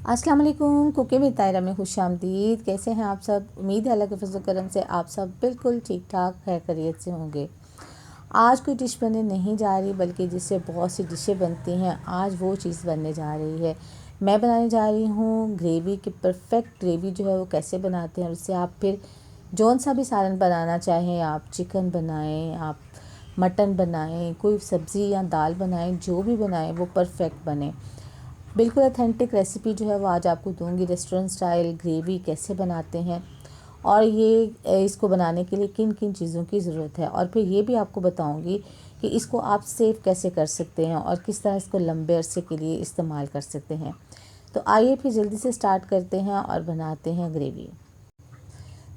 अस्सलाम वालेकुम। Cooking with तायरा में खुशामदीद। कैसे हैं आप सब? उम्मीद है अल्लाह के फज़ल करम से आप सब बिल्कुल ठीक ठाक खैरियत से होंगे। आज कोई डिश बनने नहीं जा रही, बल्कि जिससे बहुत सी डिशें बनती हैं, आज वो चीज़ बनने जा रही है। मैं बनाने जा रही हूँ ग्रेवी की परफेक्ट ग्रेवी जो है वो कैसे बनाते हैं, और उससे आप फिर जौन सा भी सालन बनाना चाहें, आप चिकन बनाएं, आप मटन बनाएं, कोई सब्ज़ी या दाल बनाएं, जो भी बनाएं वो परफेक्ट बने। बिल्कुल ऑथेंटिक रेसिपी जो है वो आज आपको दूंगी। रेस्टोरेंट स्टाइल ग्रेवी कैसे बनाते हैं, और ये इसको बनाने के लिए किन किन चीज़ों की ज़रूरत है, और फिर ये भी आपको बताऊंगी कि इसको आप सेव कैसे कर सकते हैं और किस तरह इसको लंबे अरसे के लिए इस्तेमाल कर सकते हैं। तो आइए फिर जल्दी से स्टार्ट करते हैं और बनाते हैं ग्रेवी।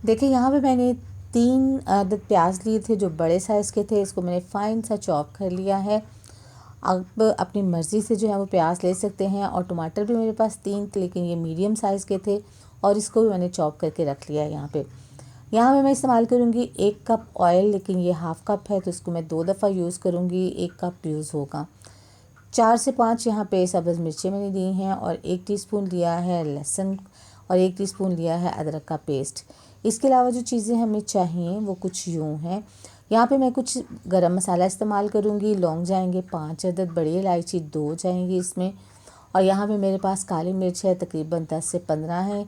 देखिए, यहाँ पे मैंने 3 अदद प्याज लिए थे जो बड़े साइज़ के थे। इसको मैंने फ़ाइन सा चॉप कर लिया है। आप अपनी मर्ज़ी से जो है वो प्याज ले सकते हैं। और टमाटर भी मेरे पास 3 थे, लेकिन ये मीडियम साइज़ के थे, और इसको भी मैंने चॉप करके रख लिया है। यहाँ पे मैं इस्तेमाल करूँगी 1 कप ऑयल, लेकिन ये हाफ़ कप है तो इसको मैं 2 दफ़ा यूज़ करूँगी। 1 कप यूज़ होगा। 4 से 5 यहाँ पे सब्ज़ मिर्चें मैंने दी हैं, और 1 टीस्पून लिया है लहसुन, और 1 टीस्पून लिया है अदरक का पेस्ट। इसके अलावा जो चीज़ें हमें चाहिए वो कुछ यूँ हैं। यहाँ पे मैं कुछ गरम मसाला इस्तेमाल करूँगी। लौंग जाएंगे 5 अदद, बड़ी इलायची 2 जाएंगी इसमें, और यहाँ पे मेरे पास काली मिर्च है तकरीबन 10 से 15 है।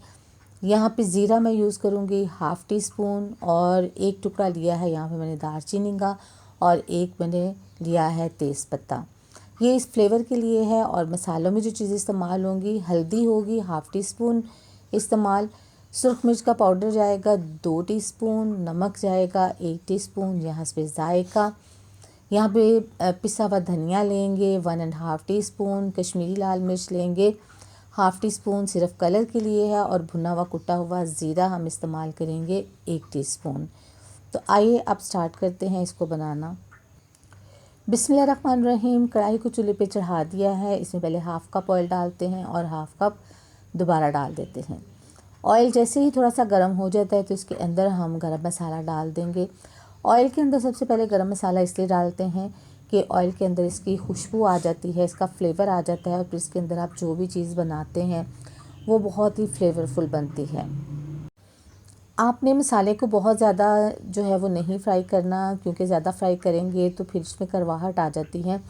यहाँ पे ज़ीरा मैं यूज़ करूँगी हाफ़ टी स्पून, और 1 टुकड़ा लिया है यहाँ पे मैंने दालचीनी का, और 1 मैंने लिया है तेज़पत्ता। ये इस फ्लेवर के लिए है। और मसालों में जो चीज़ें इस्तेमाल होंगी, हल्दी होगी हाफ़ टी स्पून इस्तेमाल, सुरख मिर्च का पाउडर जाएगा 2 टीस्पून, नमक जाएगा 1 टीस्पून, यहाँ पे जायका। यहाँ पे पिसा हुआ धनिया लेंगे 1.5 टीस्पून, कश्मीरी लाल मिर्च लेंगे हाफ़ टी स्पून, सिर्फ कलर के लिए है, और भुना हुआ कुटा हुआ ज़ीरा हम इस्तेमाल करेंगे 1 टीस्पून। तो आइए अब स्टार्ट करते हैं इसको बनाना। बिस्मिल्लाहिर्रहमानिर्रहीम। कढ़ाई को चूल्हे पे चढ़ा दिया है। इसमें पहले हाफ़ कप ऑयल डालते हैं और हाफ़ कप दोबारा डाल देते हैं। ऑयल जैसे ही थोड़ा सा गर्म हो जाता है तो इसके अंदर हम गरम मसाला डाल देंगे। ऑयल के अंदर सबसे पहले गरम मसाला इसलिए डालते हैं कि ऑयल के अंदर इसकी खुशबू आ जाती है, इसका फ्लेवर आ जाता है, और फिर इसके अंदर आप जो भी चीज़ बनाते हैं वो बहुत ही फ्लेवरफुल बनती है। आपने मसाले को बहुत ज़्यादा जो है वो नहीं फ्राई करना, क्योंकि ज़्यादा फ्राई करेंगे तो फिर इसमें करवाहट आ जाती है।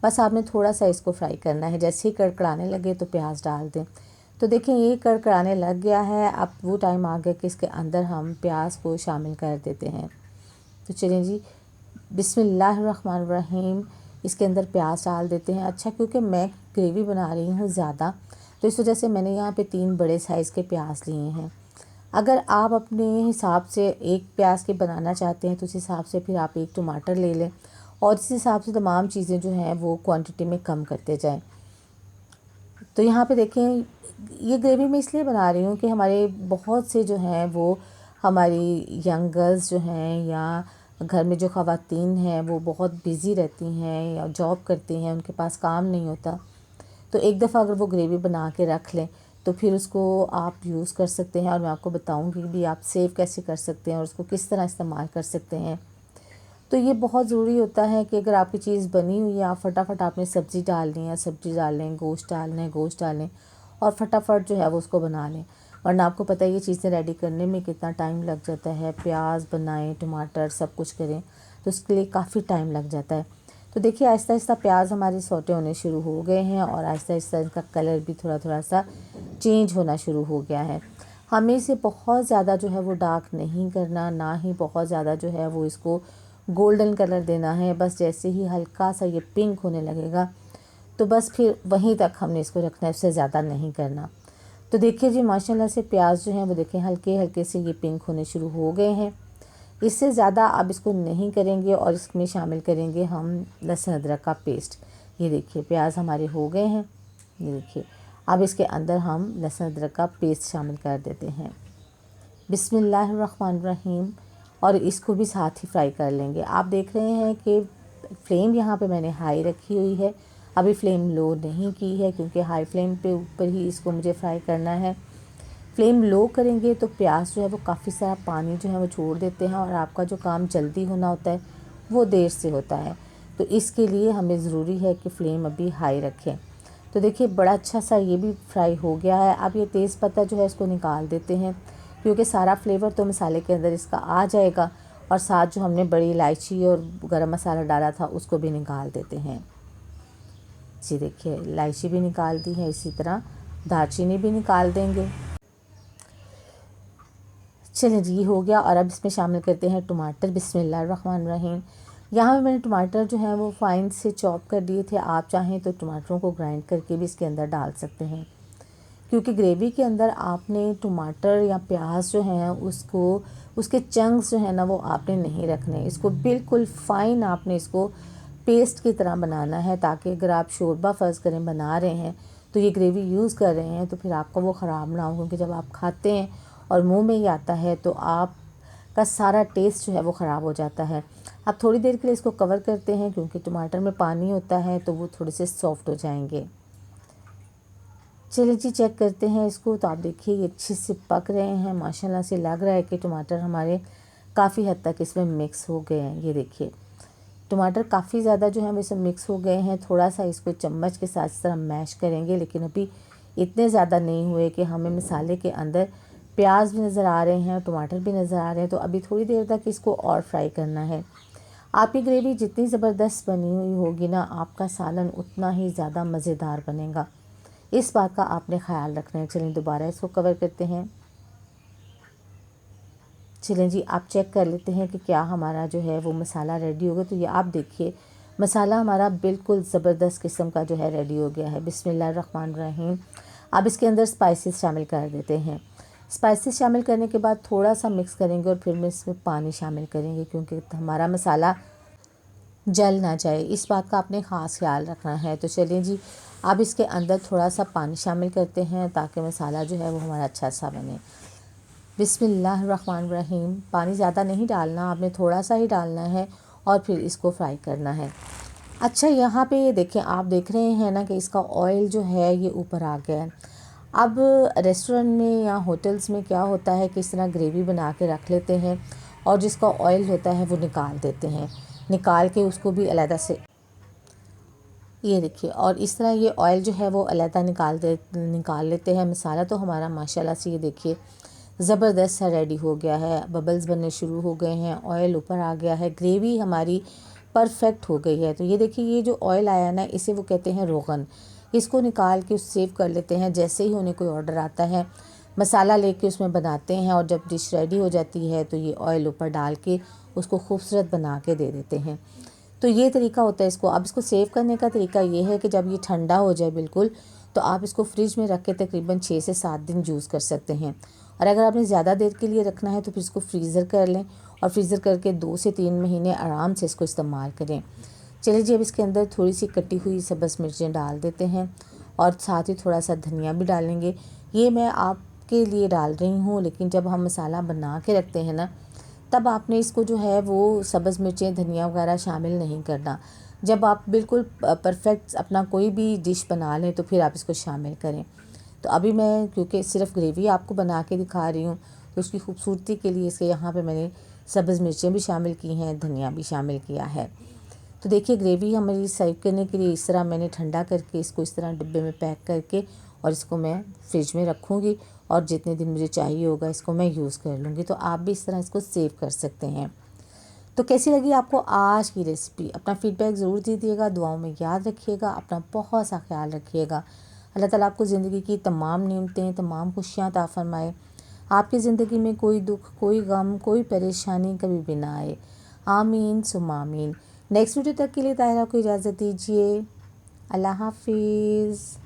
बस आपने थोड़ा सा इसको फ्राई करना है। जैसे ही कड़कड़ाने लगे तो प्याज डाल दें। तो देखें ये कड़कड़ाने लग गया है। अब वो टाइम आ गया कि इसके अंदर हम प्याज को शामिल कर देते हैं। तो चलिए जी, बिस्मिल्लाहिर्रहमानिर्रहीम। इसके अंदर प्याज डाल देते हैं। अच्छा, क्योंकि मैं ग्रेवी बना रही हूँ ज़्यादा, तो इस वजह से मैंने यहाँ पे 3 बड़े साइज़ के प्याज लिए हैं। अगर आप अपने हिसाब से एक प्याज के बनाना चाहते हैं तो उस हिसाब से फिर आप 1 टमाटर ले लें, और इस हिसाब से तमाम चीज़ें जो हैं वो क्वांटिटी में कम करते जाएं। तो यहाँ पे देखें, ये ग्रेवी मैं इसलिए बना रही हूँ कि हमारे बहुत से जो हैं वो हमारी यंग गर्ल्स जो हैं, या घर में जो ख़वातीन हैं वो बहुत बिज़ी रहती हैं या जॉब करती हैं, उनके पास काम नहीं होता। तो एक दफ़ा अगर वो ग्रेवी बना के रख लें तो फिर उसको आप यूज़ कर सकते हैं, और मैं आपको बताऊंगी भी आप सेव कैसे कर सकते हैं और उसको किस तरह इस्तेमाल कर सकते हैं। तो ये बहुत ज़रूरी होता है कि अगर आपकी चीज़ बनी हुई है, आप फटाफट आपने सब्ज़ी डालनी है, सब्ज़ी डाल लें, गोश्त डालना है, गोश्त डालें, और फटाफट जो है वो उसको बना लें। वरना आपको पता है ये चीज़ें रेडी करने में कितना टाइम लग जाता है। प्याज बनाएं, टमाटर सब कुछ करें, तो उसके लिए काफ़ी टाइम लग जाता है। तो देखिए, आहिस्ता आहिस्ता प्याज हमारे सौटे होने शुरू हो गए हैं, और आहिस्ता आहिस्ता इनका कलर भी थोड़ा थोड़ा सा चेंज होना शुरू हो गया है। हमें इसे बहुत ज़्यादा जो है वो डार्क नहीं करना, ना ही बहुत ज़्यादा जो है वो इसको गोल्डन कलर देना है। बस जैसे ही हल्का सा ये पिंक होने लगेगा तो बस फिर वहीं तक हमने इसको रखना है, उससे ज़्यादा नहीं करना। तो देखिए जी, माशाल्लाह से प्याज जो हैं वो देखें हल्के हल्के से ये पिंक होने शुरू हो गए हैं। इससे ज़्यादा अब इसको नहीं करेंगे, और इसमें शामिल करेंगे हम लहसुन अदरक का पेस्ट। ये देखिए प्याज हमारे हो गए हैं। ये देखिए, अब इसके अंदर हम लहसुन अदरक का पेस्ट शामिल कर देते हैं। बिस्मिल्लाहिर्रहमानिर्रहीम। और इसको भी साथ ही फ्राई कर लेंगे। आप देख रहे हैं कि फ्लेम यहाँ पे मैंने हाई रखी हुई है, अभी फ्लेम लो नहीं की है, क्योंकि हाई फ्लेम पे ऊपर ही इसको मुझे फ्राई करना है। फ्लेम लो करेंगे तो प्याज जो है वो काफ़ी सारा पानी जो है वो छोड़ देते हैं, और आपका जो काम जल्दी होना होता है वो देर से होता है। तो इसके लिए हमें ज़रूरी है कि फ़्लेम अभी हाई रखें। तो देखिए बड़ा अच्छा सा ये भी फ्राई हो गया है। अब ये तेज़पत्ता जो है इसको निकाल देते हैं, क्योंकि सारा फ्लेवर तो मसाले के अंदर इसका आ जाएगा। और साथ जो हमने बड़ी इलायची और गरम मसाला डाला था उसको भी निकाल देते हैं। जी देखिए इलायची भी निकाल दी है, इसी तरह दालचीनी भी निकाल देंगे। चलिए जी हो गया। और अब इसमें शामिल करते हैं टमाटर। बिस्मिल्लाहिर्रहमानिर्रहीम। यहाँ पे मैंने टमाटर जो है वो फाइन से चॉप कर दिए थे। आप चाहें तो टमाटरों को ग्राइंड करके भी इसके अंदर डाल सकते हैं, क्योंकि ग्रेवी के अंदर आपने टमाटर या प्याज जो है उसको, उसके चंक्स जो है ना वो आपने नहीं रखने। इसको बिल्कुल फ़ाइन आपने इसको पेस्ट की तरह बनाना है, ताकि अगर आप शोरबा फ़र्ज़ करें बना रहे हैं तो ये ग्रेवी यूज़ कर रहे हैं तो फिर आपका वो ख़राब ना हो, क्योंकि जब आप खाते हैं और मुंह में ही आता है तो आपका सारा टेस्ट जो है वो ख़राब हो जाता है। आप थोड़ी देर के लिए इसको कवर करते हैं, क्योंकि टमाटर में पानी होता है तो वो थोड़े से सॉफ्ट हो जाएंगे। चलिए जी चेक करते हैं इसको। तो आप देखिए ये अच्छे से पक रहे हैं, माशाल्लाह से लग रहा है कि टमाटर हमारे काफ़ी हद तक इसमें मिक्स हो गए हैं। ये देखिए टमाटर काफ़ी ज़्यादा जो है वैसे मिक्स हो गए हैं। थोड़ा सा इसको चम्मच के साथ इस तरह मैश करेंगे, लेकिन अभी इतने ज़्यादा नहीं हुए कि हमें मसाले के अंदर प्याज भी नज़र आ रहे हैं, टमाटर भी नज़र आ रहे हैं। तो अभी थोड़ी देर तक इसको और फ्राई करना है। आपकी ग्रेवी जितनी ज़बरदस्त बनी हुई होगी ना, आपका सालन उतना ही ज़्यादा मज़ेदार बनेगा। इस बात का आपने ख्याल रखना है। चलिए दोबारा इसको कवर करते हैं। चलें जी आप चेक कर लेते हैं कि क्या हमारा जो है वो मसाला रेडी होगा। तो ये आप देखिए मसाला हमारा बिल्कुल ज़बरदस्त किस्म का जो है रेडी हो गया है। बिस्मिल्लाहिर्रहमानिर्रहीम। अब इसके अंदर स्पाइसेस शामिल कर देते हैं। स्पाइसेस शामिल करने के बाद थोड़ा सा मिक्स करेंगे और फिर में इसमें पानी शामिल करेंगे, क्योंकि हमारा मसाला जल ना जाए, इस बात का आपने ख़ास ख्याल रखना है। तो चलिए जी अब इसके अंदर थोड़ा सा पानी शामिल करते हैं, ताकि मसाला जो है वो हमारा अच्छा सा बने। बिस्मिल्लाहिर्रहमानिर्रहीम। पानी ज़्यादा नहीं डालना, आपने थोड़ा सा ही डालना है और फिर इसको फ्राई करना है। अच्छा यहाँ पे ये देखें, आप देख रहे हैं ना कि इसका ऑयल जो है ये ऊपर आ गया है। अब रेस्टोरेंट में या होटल्स में क्या होता है कि इस तरह ग्रेवी बना के रख लेते हैं और जिसका ऑयल होता है वो निकाल देते हैं, निकाल के उसको भी अलग से, ये देखिए, और इस तरह ये ऑयल जो है वो अलग निकाल लेते हैं। मसाला तो हमारा माशाल्लाह से ये देखिए ज़बरदस्त सा रेडी हो गया है। बबल्स बनने शुरू हो गए हैं, ऑयल ऊपर आ गया है, ग्रेवी हमारी परफेक्ट हो गई है। तो ये देखिए ये जो ऑयल आया ना, इसे वो कहते हैं रोगन। इसको निकाल के सेव कर लेते हैं। जैसे ही उन्हें कोई ऑर्डर आता है मसाला लेके उसमें बनाते हैं, और जब डिश रेडी हो जाती है तो ये ऑयल ऊपर डाल के उसको खूबसूरत बना के दे देते हैं। तो ये तरीका होता है इसको। अब इसको सेव करने का तरीका ये है कि जब ये ठंडा हो जाए बिल्कुल, तो आप इसको फ्रिज में रख के तकरीबन 6 से 7 दिन यूज़ कर सकते हैं। और अगर आपने ज़्यादा देर के लिए रखना है तो फिर इसको फ्रीज़र कर लें, और फ्रीज़र करके 2 से 3 महीने आराम से इसको इस्तेमाल करें। चलिए जी अब इसके अंदर थोड़ी सी कटी हुई सब्ज़ मिर्चें डाल देते हैं, और साथ ही थोड़ा सा धनिया भी डालेंगे। ये मैं आपके लिए डाल रही हूँ, लेकिन जब हम मसाला बना के रखते हैं ना, तब आपने इसको जो है वो सब्ज़ मिर्चें धनिया वगैरह शामिल नहीं करना। जब आप बिल्कुल परफेक्ट अपना कोई भी डिश बना लें तो फिर आप इसको शामिल करें। तो अभी मैं क्योंकि सिर्फ ग्रेवी आपको बना के दिखा रही हूँ, तो उसकी खूबसूरती के लिए इसके यहाँ पे मैंने सब्ज़ मिर्चें भी शामिल की हैं, धनिया भी शामिल किया है। तो देखिए ग्रेवी हमारी सर्व करने के लिए इस तरह मैंने ठंडा करके इसको इस तरह डिब्बे में पैक करके, और इसको मैं फ्रिज में रखूँगी, और जितने दिन मुझे चाहिए होगा इसको मैं यूज़ कर लूँगी। तो आप भी इस तरह इसको सेव कर सकते हैं। तो कैसी लगी आपको आज की रेसिपी? अपना फ़ीडबैक ज़रूर दीजिएगा, दुआओं में याद रखिएगा, अपना बहुत सा ख्याल रखिएगा। अल्लाह ताला आपको ज़िंदगी की तमाम नेमतें, तमाम खुशियाँ अता फ़रमाए। आपकी ज़िंदगी में कोई दुख, कोई गम, कोई परेशानी कभी भी ना आए। आमीन सुम्मा आमीन। नेक्स्ट वीडियो तक के लिए ताहिरा को इजाज़त दीजिए। अल्लाह हाफिज़।